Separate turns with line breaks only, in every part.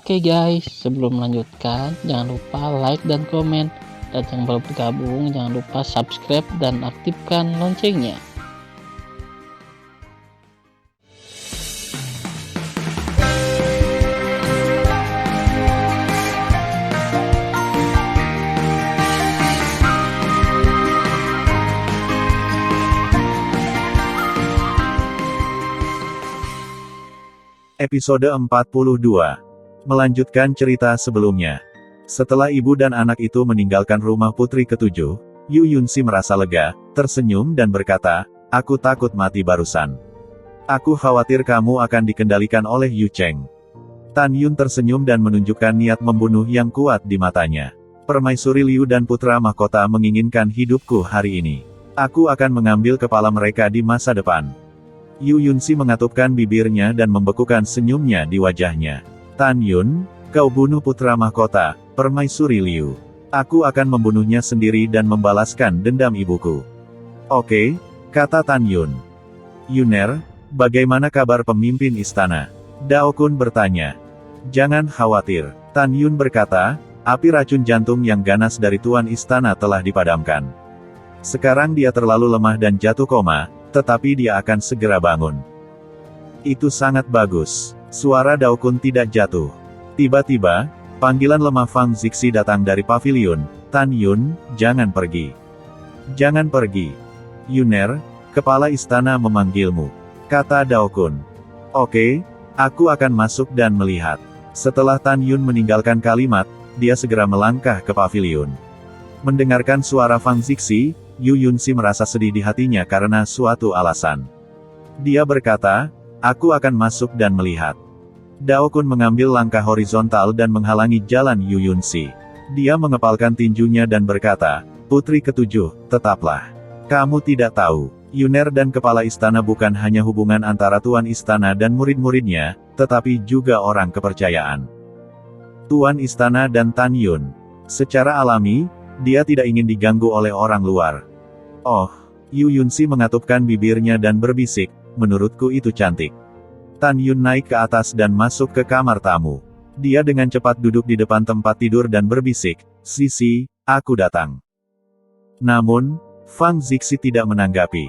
Oke guys, sebelum melanjutkan, jangan lupa like dan komen. Dan yang baru bergabung, jangan lupa subscribe dan aktifkan loncengnya.
Episode 42. Melanjutkan cerita sebelumnya. Setelah ibu dan anak itu meninggalkan rumah putri ketujuh, Yu Yunsi merasa lega, tersenyum dan berkata, "Aku takut mati barusan. Aku khawatir kamu akan dikendalikan oleh Yu Cheng." Tan Yun tersenyum dan menunjukkan niat membunuh yang kuat di matanya. "Permaisuri Liu dan putra mahkota menginginkan hidupku hari ini. Aku akan mengambil kepala mereka di masa depan." Yu Yunsi mengatupkan bibirnya dan membekukan senyumnya di wajahnya. "Tan Yun, kau bunuh putra mahkota, Permaisuri Liu. Aku akan membunuhnya sendiri dan membalaskan dendam ibuku." "Oke," kata Tan Yun. "Yuner, bagaimana kabar pemimpin istana?" Dao Kun bertanya. "Jangan khawatir," Tan Yun berkata, "api racun jantung yang ganas dari tuan istana telah dipadamkan. Sekarang dia terlalu lemah dan jatuh koma, tetapi dia akan segera bangun." "Itu sangat bagus." Suara Dao Kun tidak jatuh. Tiba-tiba, panggilan lemah Fang Zixi datang dari pavilion. "Tan Yun, jangan pergi. Jangan pergi. Yuner, kepala istana memanggilmu," kata Dao Kun. "Oke, aku akan masuk dan melihat." Setelah Tan Yun meninggalkan kalimat, dia segera melangkah ke pavilion. Mendengarkan suara Fang Zixi, Yu Yunsi merasa sedih di hatinya karena suatu alasan. Dia berkata, "Aku akan masuk dan melihat." Dao Kun mengambil langkah horizontal dan menghalangi jalan Yu Yunsi. Dia mengepalkan tinjunya dan berkata, "Putri ketujuh, tetaplah. Kamu tidak tahu, Yuner dan kepala istana bukan hanya hubungan antara tuan istana dan murid-muridnya, tetapi juga orang kepercayaan. Tuan istana dan Tan Yun. Secara alami, dia tidak ingin diganggu oleh orang luar." "Oh." Yu Yunsi mengatupkan bibirnya dan berbisik, "Menurutku itu cantik." Tan Yun naik ke atas dan masuk ke kamar tamu. Dia dengan cepat duduk di depan tempat tidur dan berbisik, "Sisi, aku datang." Namun, Fang Zixi tidak menanggapi.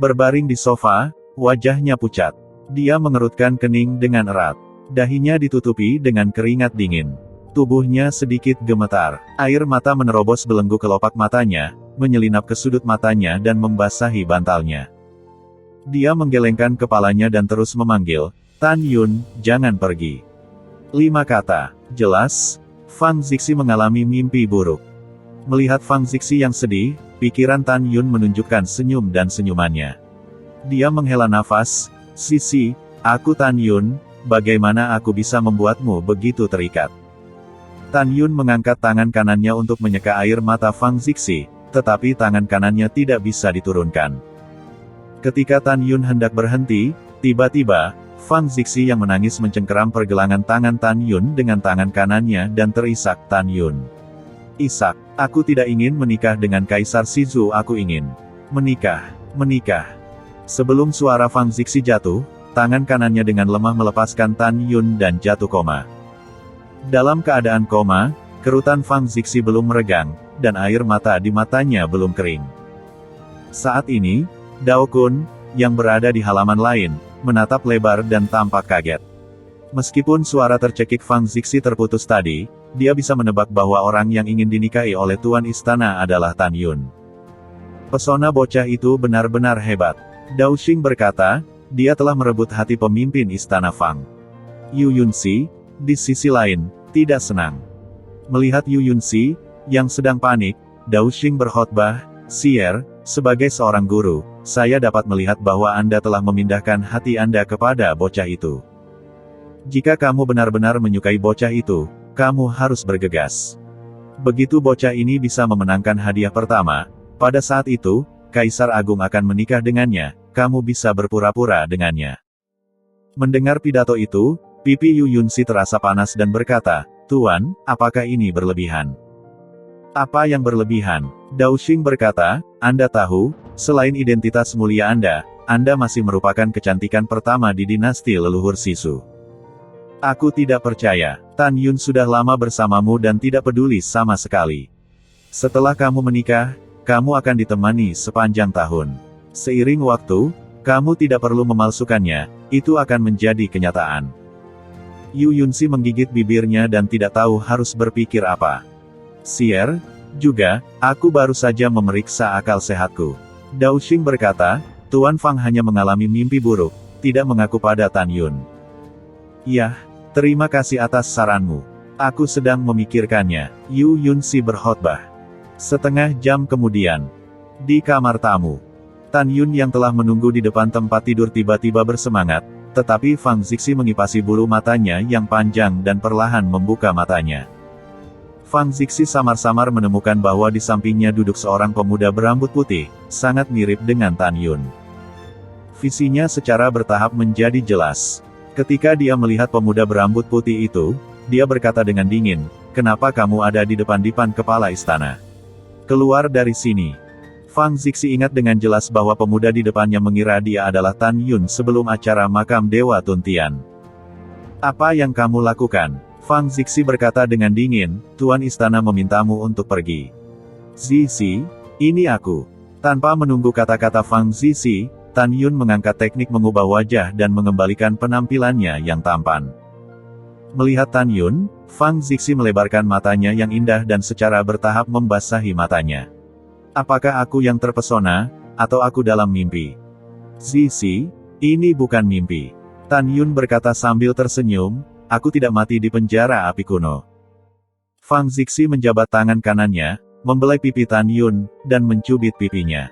Berbaring di sofa, wajahnya pucat. Dia mengerutkan kening dengan erat. Dahinya ditutupi dengan keringat dingin. Tubuhnya sedikit gemetar. Air mata menerobos belenggu kelopak matanya, menyelinap ke sudut matanya dan membasahi bantalnya. Dia menggelengkan kepalanya dan terus memanggil, "Tan Yun, jangan pergi." 5 kata. Jelas, Fang Zixi mengalami mimpi buruk. Melihat Fang Zixi yang sedih, pikiran Tan Yun menunjukkan senyum dan senyumannya. Dia menghela nafas, "Sisi, aku Tan Yun, bagaimana aku bisa membuatmu begitu terikat?" Tan Yun mengangkat tangan kanannya untuk menyeka air mata Fang Zixi, tetapi tangan kanannya tidak bisa diturunkan. Ketika Tan Yun hendak berhenti, tiba-tiba, Fang Zixi yang menangis mencengkeram pergelangan tangan Tan Yun dengan tangan kanannya dan terisak, "Tan Yun. Isak, aku tidak ingin menikah dengan Kaisar Shizu, aku ingin menikah. Menikah." Sebelum suara Fang Zixi jatuh, tangan kanannya dengan lemah melepaskan Tan Yun dan jatuh koma. Dalam keadaan koma, kerutan Fang Zixi belum meregang, dan air mata di matanya belum kering. Saat ini, Dao Kun, yang berada di halaman lain, menatap lebar dan tampak kaget. Meskipun suara tercekik Fang Zixi terputus tadi, dia bisa menebak bahwa orang yang ingin dinikahi oleh tuan istana adalah Tan Yun. Pesona bocah itu benar-benar hebat. Dao Xing berkata, dia telah merebut hati pemimpin istana Fang. Yu Yunsi, di sisi lain, tidak senang. Melihat Yu Yunsi, yang sedang panik, Dao Xing berkhotbah, "Sier, sebagai seorang guru, saya dapat melihat bahwa Anda telah memindahkan hati Anda kepada bocah itu. Jika kamu benar-benar menyukai bocah itu, kamu harus bergegas. Begitu bocah ini bisa memenangkan hadiah pertama, pada saat itu, Kaisar Agung akan menikah dengannya, kamu bisa berpura-pura dengannya." Mendengar pidato itu, pipi Yu Yunsi terasa panas dan berkata, "Tuan, apakah ini berlebihan?" "Apa yang berlebihan?" Dao Xing berkata, "Anda tahu, selain identitas mulia Anda masih merupakan kecantikan pertama di dinasti leluhur Sisu. Aku tidak percaya. Tan Yun sudah lama bersamamu dan tidak peduli sama sekali. Setelah kamu menikah, kamu akan ditemani sepanjang tahun. Seiring waktu, kamu tidak perlu memalsukannya, itu akan menjadi kenyataan. Yu Yunsi menggigit bibirnya dan tidak tahu harus berpikir apa. Sier, juga, aku baru saja memeriksa akal sehatku. Dao Xing berkata, Tuan Fang hanya mengalami mimpi buruk, tidak mengaku pada Tan Yun. Yah, terima kasih atas saranmu. Aku sedang memikirkannya, Yu Yunsi berkhotbah. Setengah jam kemudian, di kamar tamu, Tan Yun yang telah menunggu di depan tempat tidur tiba-tiba bersemangat, tetapi Fang Zixi mengipasi bulu matanya yang panjang dan perlahan membuka matanya. Fang Zixi samar-samar menemukan bahwa di sampingnya duduk seorang pemuda berambut putih, sangat mirip dengan Tan Yun. Visinya secara bertahap menjadi jelas. Ketika dia melihat pemuda berambut putih itu, dia berkata dengan dingin, "Kenapa kamu ada di depan kepala istana? Keluar dari sini." Fang Zixi ingat dengan jelas bahwa pemuda di depannya mengira dia adalah Tan Yun sebelum acara makam Dewa Tuntian. "Apa yang kamu lakukan?" Fang Zixi berkata dengan dingin, "Tuan istana memintamu untuk pergi." "Zixi, ini aku." Tanpa menunggu kata-kata Fang Zixi, Tan Yun mengangkat teknik mengubah wajah dan mengembalikan penampilannya yang tampan. Melihat Tan Yun, Fang Zixi melebarkan matanya yang indah dan secara bertahap membasahi matanya. "Apakah aku yang terpesona, atau aku dalam mimpi?" "Zixi, ini bukan mimpi." Tan Yun berkata sambil tersenyum, "Aku tidak mati di penjara api kuno." Fang Zixi menjabat tangan kanannya, membelai pipi Tan Yun, dan mencubit pipinya.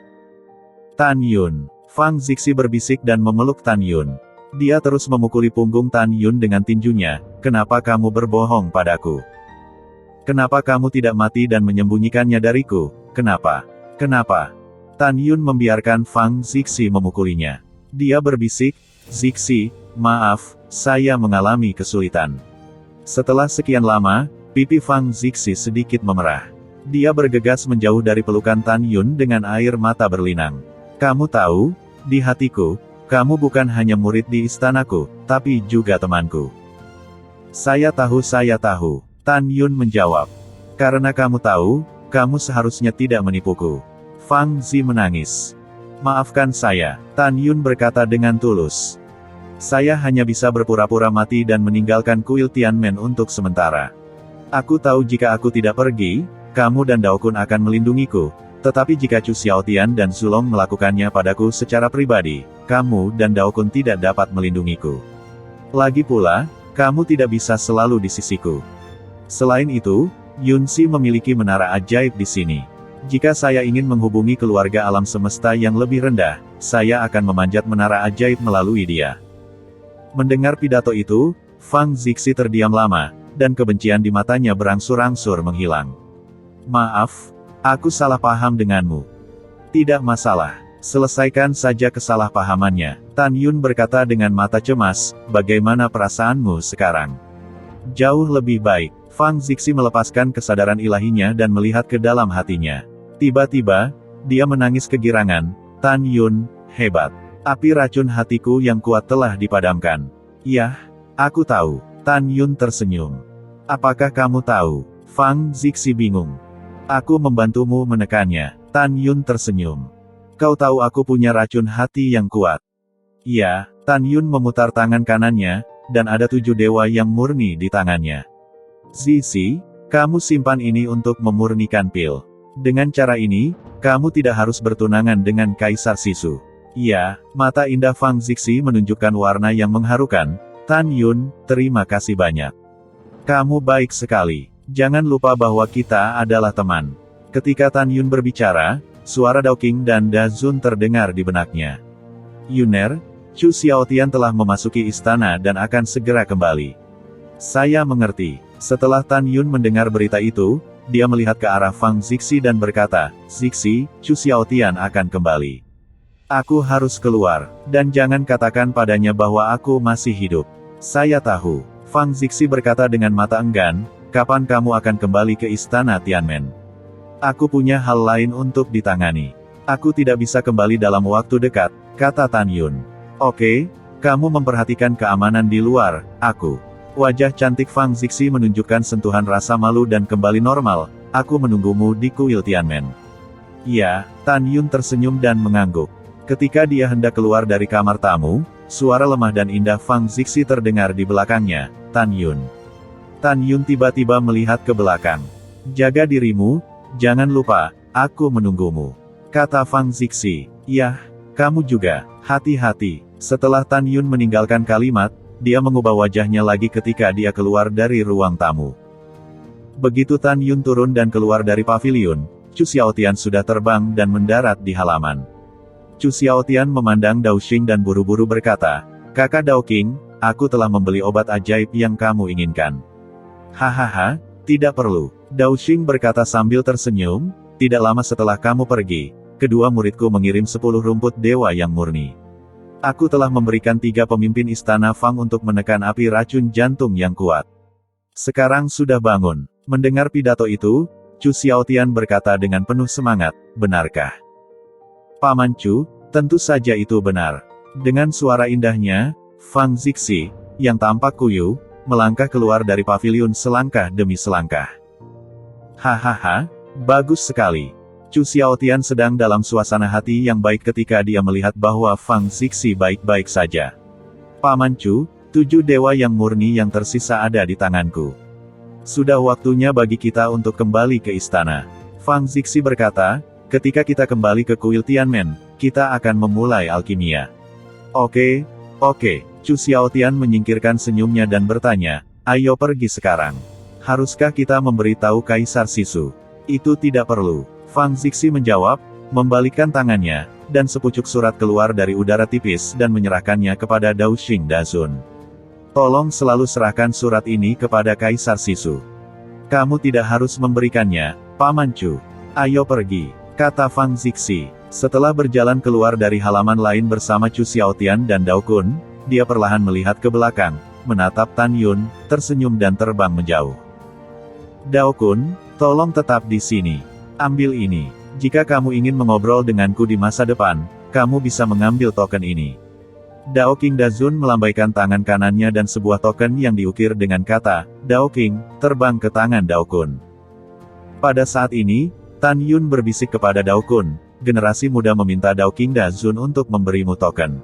"Tan Yun." Fang Zixi berbisik dan memeluk Tan Yun. Dia terus memukuli punggung Tan Yun dengan tinjunya, "Kenapa kamu berbohong padaku? Kenapa kamu tidak mati dan menyembunyikannya dariku? Kenapa? Kenapa?" Tan Yun membiarkan Fang Zixi memukulinya. Dia berbisik, "Zixi, maaf, saya mengalami kesulitan." Setelah sekian lama, pipi Fang Zixi sedikit memerah. Dia bergegas menjauh dari pelukan Tan Yun dengan air mata berlinang. "Kamu tahu, di hatiku, kamu bukan hanya murid di istanaku, tapi juga temanku." Saya tahu, Tan Yun menjawab. "Karena kamu tahu, kamu seharusnya tidak menipuku." Fang Zi menangis. "Maafkan saya," Tan Yun berkata dengan tulus. "Saya hanya bisa berpura-pura mati dan meninggalkan kuil Tianmen untuk sementara. Aku tahu jika aku tidak pergi, kamu dan Dao Kun akan melindungiku. Tetapi jika Chu Xiaotian dan Zulong melakukannya padaku secara pribadi, kamu dan Dao Kun tidak dapat melindungiku. Lagi pula, kamu tidak bisa selalu di sisiku. Selain itu, Yunsi memiliki menara ajaib di sini. Jika saya ingin menghubungi keluarga alam semesta yang lebih rendah, saya akan memanjat menara ajaib melalui dia." Mendengar pidato itu, Fang Zixi terdiam lama, dan kebencian di matanya berangsur-angsur menghilang. "Maaf, aku salah paham denganmu." "Tidak masalah. Selesaikan saja kesalahpahamannya," Tan Yun berkata dengan mata cemas, "Bagaimana perasaanmu sekarang?" "Jauh lebih baik." Fang Zixi melepaskan kesadaran ilahinya dan melihat ke dalam hatinya. Tiba-tiba, dia menangis kegirangan, "Tan Yun, hebat. Api racun hatiku yang kuat telah dipadamkan." "Yah, aku tahu." Tan Yun tersenyum. "Apakah kamu tahu?" Fang Zixi bingung. "Aku membantumu menekannya." Tan Yun tersenyum. "Kau tahu aku punya racun hati yang kuat?" "Iya." Tan Yun memutar tangan kanannya, dan ada 7 dewa yang murni di tangannya. "Zixi, kamu simpan ini untuk memurnikan pil. Dengan cara ini, kamu tidak harus bertunangan dengan Kaisar Sisu." "Iya." Mata indah Fang Zixi menunjukkan warna yang mengharukan. "Tan Yun, terima kasih banyak. Kamu baik sekali. Jangan lupa bahwa kita adalah teman." Ketika Tan Yun berbicara, suara Dao Qing dan Da Zun terdengar di benaknya. "Yuner, Chu Xiaotian telah memasuki istana dan akan segera kembali." "Saya mengerti." Setelah Tan Yun mendengar berita itu, dia melihat ke arah Fang Zixi dan berkata, "Zixi, Chu Xiaotian akan kembali. Aku harus keluar, dan jangan katakan padanya bahwa aku masih hidup." "Saya tahu." Fang Zixi berkata dengan mata enggan, "Kapan kamu akan kembali ke istana Tianmen?" "Aku punya hal lain untuk ditangani. Aku tidak bisa kembali dalam waktu dekat," kata Tan Yun. "Oke, kamu memperhatikan keamanan di luar, aku." Wajah cantik Fang Zixi menunjukkan sentuhan rasa malu dan kembali normal. Aku menunggumu di kuil Tianmen. Ya, Tan Yun tersenyum dan mengangguk. Ketika dia hendak keluar dari kamar tamu, suara lemah dan indah Fang Zixi terdengar di belakangnya. Tan Yun. Tan Yun tiba-tiba melihat ke belakang. Jaga dirimu, jangan lupa, aku menunggumu. Kata Fang Zixi. Yah, kamu juga, hati-hati. Setelah Tan Yun meninggalkan kalimat, dia mengubah wajahnya lagi ketika dia keluar dari ruang tamu. Begitu Tan Yun turun dan keluar dari paviliun, Chu Xiaotian sudah terbang dan mendarat di halaman. Chu Xiaotian memandang Dao Xing dan buru-buru berkata, Kakak Dao King, aku telah membeli obat ajaib yang kamu inginkan. Hahaha, tidak perlu. Dao Xing berkata sambil tersenyum, tidak lama setelah kamu pergi, kedua muridku mengirim 10 rumput dewa yang murni. Aku telah memberikan 3 pemimpin istana Fang untuk menekan api racun jantung yang kuat. Sekarang sudah bangun. Mendengar pidato itu, Chu Xiaotian berkata dengan penuh semangat, benarkah? Paman Chu, tentu saja itu benar. Dengan suara indahnya, Fang Zixi, yang tampak kuyu, melangkah keluar dari paviliun selangkah demi selangkah. Hahaha, bagus sekali. Chu Xiaotian sedang dalam suasana hati yang baik ketika dia melihat bahwa Fang Zixi baik-baik saja. Paman Chu, 7 dewa yang murni yang tersisa ada di tanganku. Sudah waktunya bagi kita untuk kembali ke istana. Fang Zixi berkata, ketika kita kembali ke kuil Tianmen, kita akan memulai alkimia. Oke. Chu Xiaotian menyingkirkan senyumnya dan bertanya, ayo pergi sekarang. Haruskah kita memberitahu Kaisar Sisu? Itu tidak perlu. Fang Zixi menjawab, membalikkan tangannya, dan sepucuk surat keluar dari udara tipis dan menyerahkannya kepada Dao Xing Dazun. Tolong selalu serahkan surat ini kepada Kaisar Sisu. Kamu tidak harus memberikannya, Paman Chu. Ayo pergi, kata Fang Zixi. Setelah berjalan keluar dari halaman lain bersama Chu Xiaotian dan Dao Kun, dia perlahan melihat ke belakang, menatap Tan Yun, tersenyum dan terbang menjauh. Dao Kun, tolong tetap di sini. Ambil ini. Jika kamu ingin mengobrol denganku di masa depan, kamu bisa mengambil token ini. Dao King Dazun melambaikan tangan kanannya dan sebuah token yang diukir dengan kata, Dao King, terbang ke tangan Dao Kun. Pada saat ini, Tan Yun berbisik kepada Dao Kun, generasi muda meminta Dao King Dazun untuk memberimu token.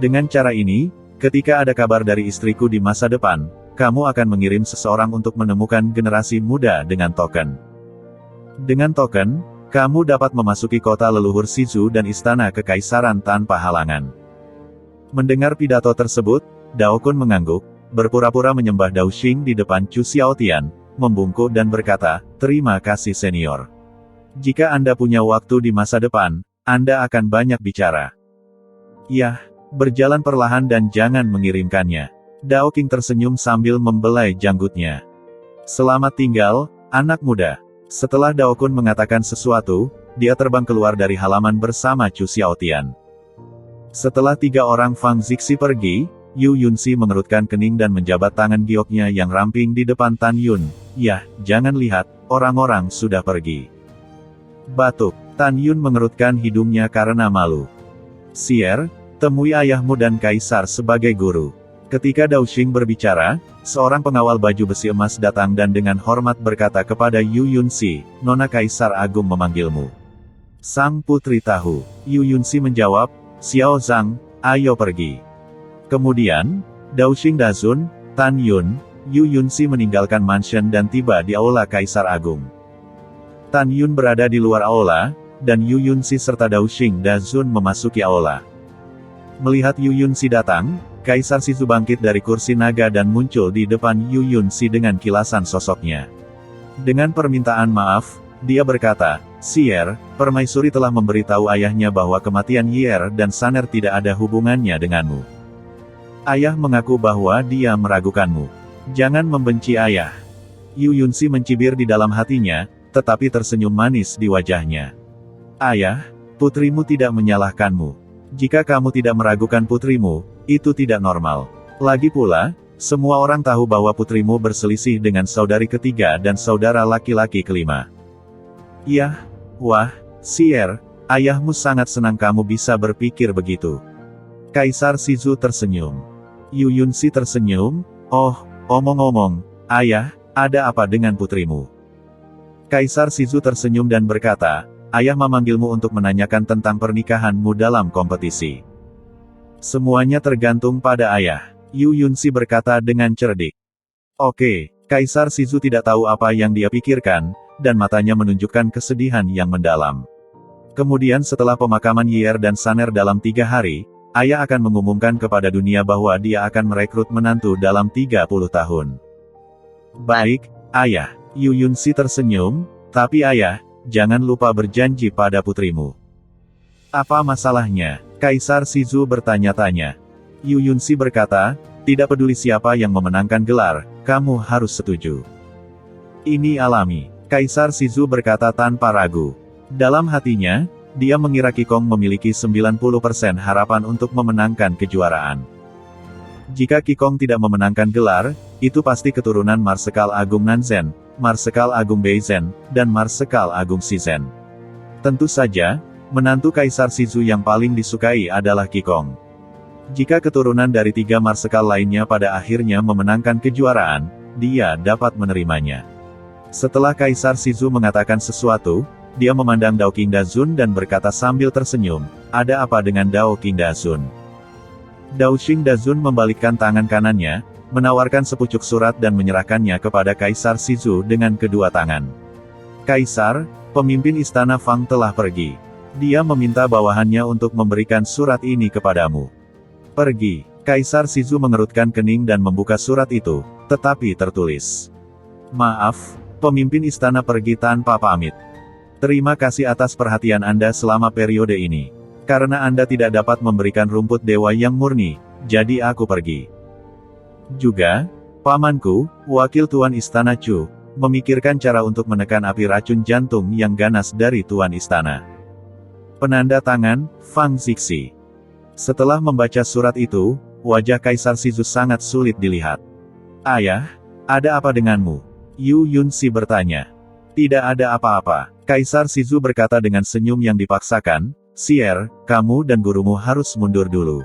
Dengan cara ini, ketika ada kabar dari istriku di masa depan, kamu akan mengirim seseorang untuk menemukan generasi muda dengan token. Dengan token, kamu dapat memasuki kota leluhur Sizu dan istana kekaisaran tanpa halangan. Mendengar pidato tersebut, Dao Kun mengangguk, berpura-pura menyembah Dao Xing di depan Chu Xiaotian, membungkuk dan berkata, terima kasih senior. Jika Anda punya waktu di masa depan, Anda akan banyak bicara. Yah, berjalan perlahan dan jangan mengirimkannya. Dao King tersenyum sambil membelai janggutnya. Selamat tinggal, anak muda. Setelah Dao Kun mengatakan sesuatu, dia terbang keluar dari halaman bersama Chu Xiaotian. Setelah 3 orang Fang Zixi pergi, Yu Yunxi mengerutkan kening dan menjabat tangan gioknya yang ramping di depan Tan Yun. Yah, jangan lihat, orang-orang sudah pergi. Batuk. Tan Yun mengerutkan hidungnya karena malu. Sier, temui ayahmu dan kaisar sebagai guru. Ketika Dao Xing berbicara, seorang pengawal baju besi emas datang dan dengan hormat berkata kepada Yu Yunxi, Nona Kaisar Agung memanggilmu. Sang putri tahu. Yu Yunxi menjawab, Xiao Zhang, ayo pergi. Kemudian, Dao Xing Dazun, Tan Yun, Yu Yunxi meninggalkan mansion dan tiba di aula Kaisar Agung. Tan Yun berada di luar aula, dan Yu Yunxi serta Dao Xing Dazun memasuki aula. Melihat Yu Yunxi datang, Kaisar Sizu bangkit dari kursi naga dan muncul di depan Yu Yunxi dengan kilasan sosoknya. Dengan permintaan maaf, dia berkata, Sier, permaisuri telah memberitahu ayahnya bahwa kematian Yier dan Saner tidak ada hubungannya denganmu. Ayah mengaku bahwa dia meragukanmu. Jangan membenci ayah. Yu Yunxi mencibir di dalam hatinya, tetapi tersenyum manis di wajahnya. Ayah, putrimu tidak menyalahkanmu. Jika kamu tidak meragukan putrimu, itu tidak normal. Lagi pula, semua orang tahu bahwa putrimu berselisih dengan saudari ketiga dan saudara laki-laki kelima. Yah, wah, Sier, ayahmu sangat senang kamu bisa berpikir begitu. Kaisar Sizu tersenyum. Yu Yunxi tersenyum, oh, Omong-omong, ayah, ada apa dengan putrimu? Kaisar Shizu tersenyum dan berkata, ayah memanggilmu untuk menanyakan tentang pernikahanmu dalam kompetisi. Semuanya tergantung pada ayah, Yu Yunxi berkata dengan cerdik. Oke, Kaisar Shizu tidak tahu apa yang dia pikirkan, dan matanya menunjukkan kesedihan yang mendalam. Kemudian setelah pemakaman Yier dan Saner dalam 3 hari, ayah akan mengumumkan kepada dunia bahwa dia akan merekrut menantu dalam 30 tahun. Baik, ayah. Yu Yunxi tersenyum, tapi ayah, jangan lupa berjanji pada putrimu. Apa masalahnya? Kaisar Shizu bertanya-tanya. Yu Yunxi berkata, tidak peduli siapa yang memenangkan gelar, kamu harus setuju. Ini alami. Kaisar Shizu berkata tanpa ragu. Dalam hatinya, dia mengira Qigong memiliki 90% harapan untuk memenangkan kejuaraan. Jika Qigong tidak memenangkan gelar, itu pasti keturunan Marsekal Agung Nanzen, Marsekal Agung Beizen, dan Marsekal Agung Shizen. Tentu saja, menantu Kaisar Shizu yang paling disukai adalah Qigong. Jika keturunan dari 3 Marsekal lainnya pada akhirnya memenangkan kejuaraan, dia dapat menerimanya. Setelah Kaisar Shizu mengatakan sesuatu, dia memandang Dao King Dazun dan berkata sambil tersenyum, ada apa dengan Dao King Dazun? Dao Xing Dazun membalikkan tangan kanannya, menawarkan sepucuk surat dan menyerahkannya kepada Kaisar Shizu dengan kedua tangan. Kaisar, pemimpin istana Fang telah pergi. Dia meminta bawahannya untuk memberikan surat ini kepadamu. Pergi. Kaisar Shizu mengerutkan kening dan membuka surat itu, tetapi tertulis. Maaf, pemimpin istana pergi tanpa pamit. Terima kasih atas perhatian Anda selama periode ini. Karena Anda tidak dapat memberikan rumput dewa yang murni, jadi aku pergi. Juga, pamanku, wakil Tuan Istana Chu, memikirkan cara untuk menekan api racun jantung yang ganas dari Tuan Istana. Penanda tangan, Fang Zixi. Setelah membaca surat itu, wajah Kaisar Shizu sangat sulit dilihat. Ayah, ada apa denganmu? Yu Yunxi bertanya. Tidak ada apa-apa, Kaisar Shizu berkata dengan senyum yang dipaksakan, Xier, kamu dan gurumu harus mundur dulu.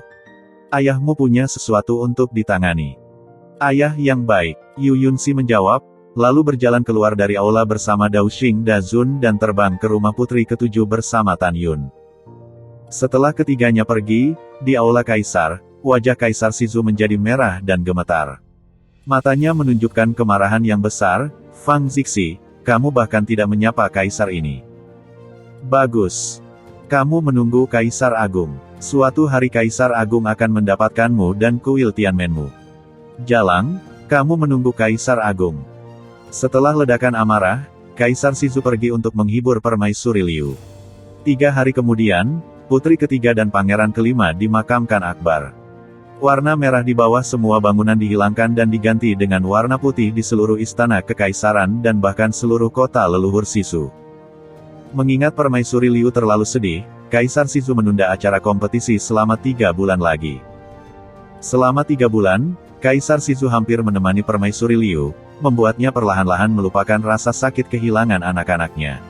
Ayahmu punya sesuatu untuk ditangani. Ayah yang baik, Yu Yunxi menjawab, lalu berjalan keluar dari aula bersama Dao Xing Dazun dan terbang ke rumah putri ke-7 bersama Tan Yun. Setelah ketiganya pergi, di aula Kaisar, wajah Kaisar Shizu menjadi merah dan gemetar. Matanya menunjukkan kemarahan yang besar, Fang Zixi, kamu bahkan tidak menyapa Kaisar ini. Bagus. Kamu menunggu Kaisar Agung. Suatu hari Kaisar Agung akan mendapatkanmu dan kuil Tianmenmu. Jalang, kamu menunggu Kaisar Agung. Setelah ledakan amarah, Kaisar Shizu pergi untuk menghibur Permaisuri Liu. 3 hari kemudian, putri ketiga dan pangeran kelima dimakamkan Akbar. Warna merah di bawah semua bangunan dihilangkan dan diganti dengan warna putih di seluruh istana kekaisaran dan bahkan seluruh kota leluhur Shizu. Mengingat Permaisuri Liu terlalu sedih, Kaisar Shizu menunda acara kompetisi selama 3 bulan lagi. Selama 3 bulan, Kaisar Shizu hampir menemani Permaisuri Liu, membuatnya perlahan-lahan melupakan rasa sakit kehilangan anak-anaknya.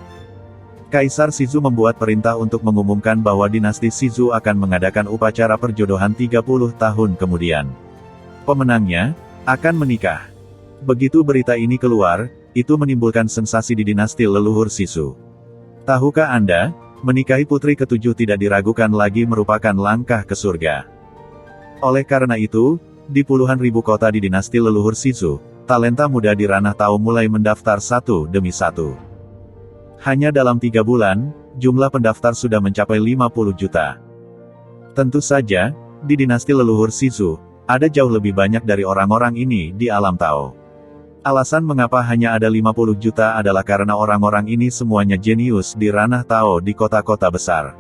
Kaisar Shizu membuat perintah untuk mengumumkan bahwa dinasti Shizu akan mengadakan upacara perjodohan 30 tahun kemudian. Pemenangnya akan menikah. Begitu berita ini keluar, itu menimbulkan sensasi di dinasti leluhur Shizu. Tahukah Anda, menikahi putri ke-7 tidak diragukan lagi merupakan langkah ke surga. Oleh karena itu, di puluhan ribu kota di dinasti leluhur Shizu, talenta muda di ranah Tao mulai mendaftar satu demi satu. Hanya dalam 3 bulan, jumlah pendaftar sudah mencapai 50 juta. Tentu saja, di dinasti leluhur Shizu, ada jauh lebih banyak dari orang-orang ini di alam Tao. Alasan mengapa hanya ada 50 juta adalah karena orang-orang ini semuanya jenius di ranah Tao di kota-kota besar.